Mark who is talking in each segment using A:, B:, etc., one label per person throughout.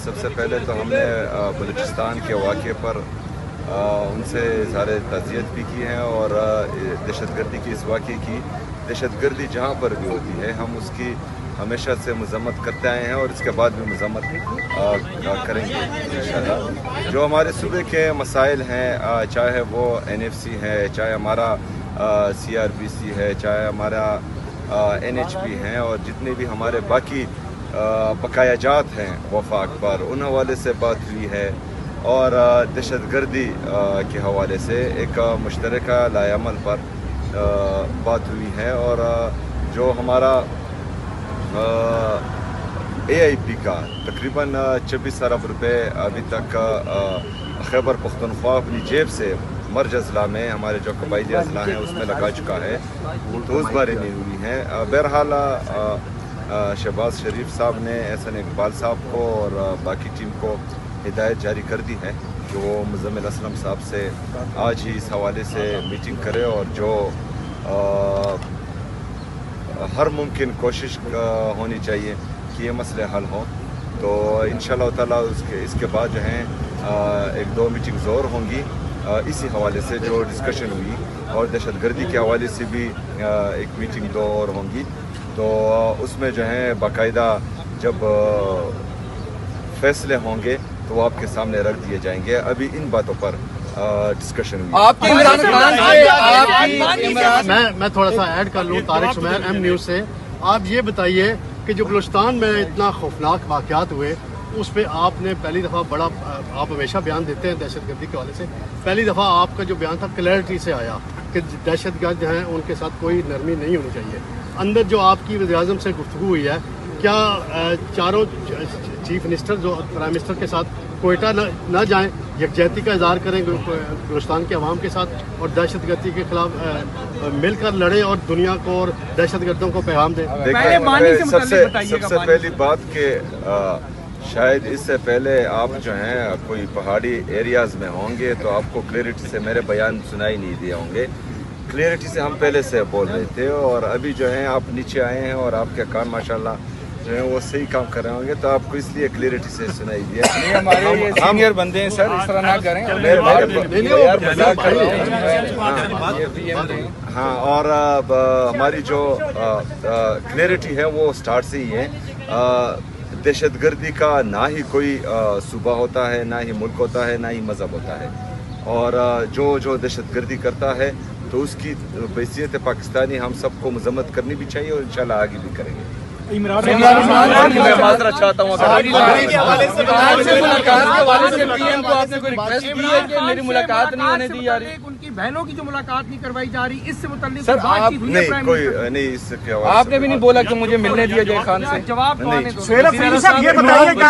A: سب سے پہلے تو ہم نے بلوچستان کے واقعے پر ان سے اظہار تعزیت بھی کی ہے اور دہشت گردی کی اس واقعے کی دہشت گردی جہاں پر بھی ہوتی ہے ہم اس کی ہمیشہ سے مذمت کرتے آئے ہیں اور اس کے بعد بھی مذمت کریں گے انشاءاللہ۔ جو ہمارے صوبے کے مسائل ہیں چاہے وہ NFC ہے، چاہے ہمارا CRPC ہے، چاہے ہمارا NHP ہیں اور جتنے بھی ہمارے باقی بقایا جات ہیں وفاق پر ان حوالے سے بات ہوئی ہے اور دہشت گردی کے حوالے سے ایک مشترکہ لائحہ عمل پر بات ہوئی ہے اور جو ہمارا AIP کا تقریباً 26 ارب روپے ابھی تک خیبر پختونخوا اپنی جیب سے مرج اضلاع میں ہمارے جو قبائلی اضلاع ہیں اس میں لگا چکا ہے تو اس بارے میں ہوئی ہیں۔ بہرحال شہباز شریف صاحب نے احسن اقبال صاحب کو اور باقی ٹیم کو ہدایت جاری کر دی ہے کہ وہ مزمل اسلم صاحب سے آج ہی اس حوالے سے میٹنگ کرے اور جو ہر ممکن کوشش ہونی چاہیے کہ یہ مسئلے حل ہوں تو انشاءاللہ تعالیٰ اس کے بعد جو ہیں 1-2 میٹنگز اور ہوں گی اسی حوالے سے جو ڈسکشن ہوئی اور دہشت گردی کے حوالے سے بھی ایک میٹنگ 2 اور ہوں گی تو اس میں جو ہیں باقاعدہ جب فیصلے ہوں گے تو وہ آپ کے سامنے رکھ دیے جائیں گے۔ ابھی ان باتوں پر ڈسکشن ہوئی۔
B: میں تھوڑا سا ایڈ کر لوں، طارق شمیر M نیوز سے۔ آپ یہ بتائیے کہ جو بلوچستان میں اتنا خوفناک واقعات ہوئے اس پہ آپ نے پہلی دفعہ بڑا آپ ہمیشہ بیان دیتے ہیں دہشت گردی کے حوالے سے، پہلی دفعہ آپ کا جو بیان تھا کلیئرٹی سے آیا کہ دہشت گرد ہیں ان کے ساتھ کوئی نرمی نہیں ہونی چاہیے۔ اندر جو آپ کی وزیر اعظم سے گفتگو ہوئی ہے، کیا چاروں چیف منسٹر جو پرائم منسٹر کے ساتھ کوئٹہ نہ جائیں، یکجہتی کا اظہار کریں بلوچستان کے عوام کے ساتھ اور دہشت گردی کے خلاف مل کر لڑیں اور دنیا کو اور دہشت گردوں کو پیغام دیں؟
A: سب سے پہلی بات کہ شاید اس سے پہلے آپ جو ہیں کوئی پہاڑی ایریاز میں ہوں گے تو آپ کو کلیئرٹی سے میرے بیان سنائی نہیں دیے ہوں گے۔ کلیئرٹی سے ہم پہلے سے بول رہے تھے اور ابھی جو ہیں آپ نیچے آئے ہیں اور آپ کے کان ماشاءاللہ جو ہے وہ صحیح کام کر رہے ہوں گے تو آپ کو اس لیے کلیئرٹی سے سنائی دیا۔
C: ہمارے یہ سینئر بندے ہیں سر، اس طرح نہ کریں۔
A: ہاں اور ہماری جو کلیئرٹی ہے وہ سٹارٹ سے ہی ہے۔ دہشت گردی کا نہ ہی کوئی صوبہ ہوتا ہے، نہ ہی ملک ہوتا ہے، نہ ہی مذہب ہوتا ہے اور جو دہشت گردی کرتا ہے تو اس کی بحیثیت پاکستانی ہم سب کو مذمت کرنی بھی چاہیے اور انشاءاللہ آگے بھی کریں گے۔
C: میں معذرت چاہتا ہوں PM کو آپ نے کوئی ریکویسٹ کی ہے کہ میری ملاقات نہیں ہونے دی جا رہی؟
D: ان کی بہنوں کی جو ملاقات نہیں کروائی جا رہی، اس سے متعلق
C: سر آپ
A: نہیں کوئی نہیں اس کے
C: آپ نے بھی نہیں بولا کہ مجھے ملنے دیا جائے خان سے؟
D: جواب تو آنے دو۔
E: سہیل افریدی صاحب یہ بتائیے کہ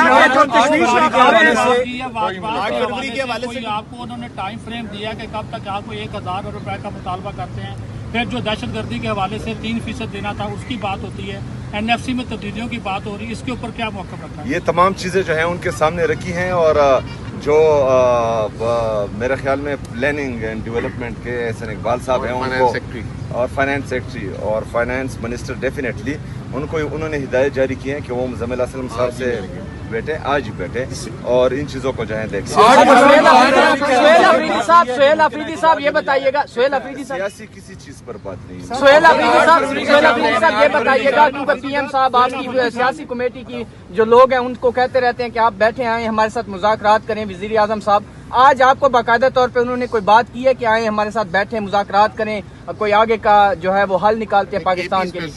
F: فروری کے حوالے سے آپ کو انہوں نے ٹائم فریم دیا کہ کب تک آپ کو 1000 روپے کا مطالبہ کرتے ہیں، پھر جو دہشت گردی کے حوالے سے 3% دینا تھا اس کی بات ہوتی ہے، NFC میں تبدیلیوں کی بات ہو رہی ہے، اس کے اوپر کیا موقف رکھا ہے؟
A: یہ تمام چیزیں جو ہیں ان کے سامنے رکھی ہیں اور جو میرے خیال میں پلاننگ اینڈ ڈیولپمنٹ کے احسن اقبال صاحب ہیں ان کو اور فائنانس سیکرٹری اور فائنانس منسٹر ڈیفینیٹلی ان کو انہوں نے ہدایت جاری کی ہے کہ وہ مزمل اسلم صاحب سے بیٹھے، آج ہی بیٹھے اور ان چیزوں کو جو ہے دیکھیں۔
G: سہیل افریدی صاحب یہ بتائیے گا، سہیل افریدی صاحب
A: سیاسی کسی چیز پر بات نہیں،
G: سہیل افریدی صاحب یہ بتائیے گا کیونکہ PM صاحب آپ کی سیاسی کمیٹی کی جو لوگ ہیں ان کو کہتے رہتے ہیں کہ آپ بیٹھے آئیں ہمارے ساتھ مذاکرات کریں، وزیر اعظم صاحب آج آپ کو باقاعدہ طور پہ انہوں نے کوئی بات کی ہے کہ آئیں ہمارے ساتھ بیٹھیں مذاکرات کریں، کوئی آگے کا جو ہے وہ حل نکالتے ہیں پاکستان کے لیے؟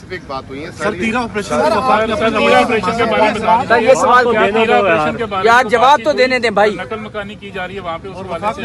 G: یہ سوال یار جواب تو دینے دیں بھائی۔
F: نقل مکانی کی جا رہی ہے وہاں پہ، اس حوالے سے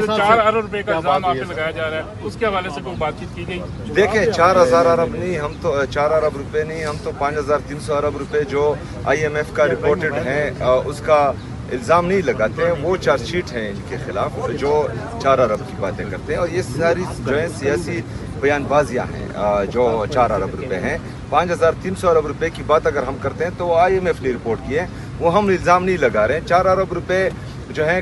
F: 4 ارب روپے کا الزام آپ پہ لگایا جا رہا ہے، اس کے حوالے سے کوئی بات چیت کی گئی؟
A: دیکھیں 4000 ارب نہیں، ہم تو 4 ارب روپے نہیں، ہم تو 5300 ارب روپے جو IMF کا رپورٹڈ ہیں اس کا الزام نہیں لگاتے ہیں، وہ چارج شیٹ ہیں ان کے خلاف جو 4 ارب کی باتیں کرتے ہیں اور یہ ساری جو ہے سیاسی بیان بازیاں ہیں جو 4 ارب روپے ہیں۔ 5300 ارب روپے کی بات اگر ہم کرتے ہیں تو وہ IMF نے رپورٹ کی ہے، وہ ہم الزام نہیں لگا رہے ہیں۔ 4 ارب روپے جو ہیں